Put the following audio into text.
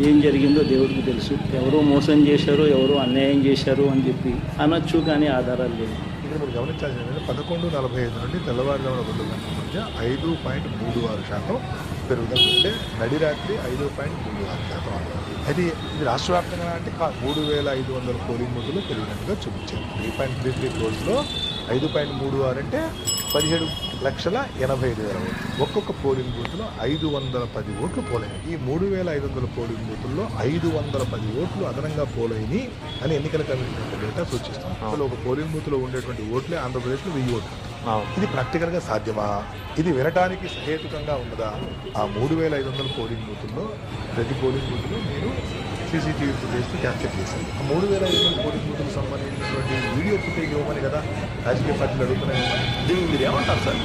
ఏం జరిగిందో దేవుడికి తెలుసు. ఎవరో మోసం చేశారు, ఎవరో అన్యాయం చేశారు అని చెప్పి అనొచ్చు, కానీ ఆధారాలు లేవు. ఇక్కడ మీరు గమనించాల్సింది ఏంటంటే 11:45 నుండి తెల్లవారుజామున 2 గంటల మధ్య 5.36% పెరుగుదల ఉంటే నడి రాత్రి 5.36%. అయితే ఇది రాష్ట్ర వ్యాప్తంగా అంటే 3,500 పోలింగ్ బూతుల్లో పెరిగినట్టుగా చూపించారు. 3.33 క్రోర్స్లో 5.36 అంటే 17,80,000 ఓట్లు. ఒక్కొక్క పోలింగ్ బూత్లో 510 ఓట్లు పోలైనవి. ఈ 3,500 పోలింగ్ బూతుల్లో 510 ఓట్లు అదనంగా పోలైనవి అని ఎన్నికల కమిషన్ డేటా సూచిస్తుంది. అసలు ఒక పోలింగ్ బూత్లో ఉండేటువంటి ఓట్లే ఆంధ్రప్రదేశ్లో 1000 ఓట్లు. ఇది ప్రాక్టికల్గా సాధ్యమా? ఇది వినటానికి సహేతుకంగా ఉన్నదా? ఆ 3,500 పోలింగ్ బూతుల్లో ప్రతి పోలింగ్ బూత్లో మీరు సీసీటీవీ ఫుటేజ్తో క్యాప్చర్ చేశారు. ఆ 3,500 పోలింగ్ బూత్లకు సంబంధించినటువంటి వీడియో ఫుటేజ్ ఇవ్వమని కదా రాజకీయ పార్టీలు అడుగుతున్నాయి. దీనికి మీరు ఏమంటారు సార్?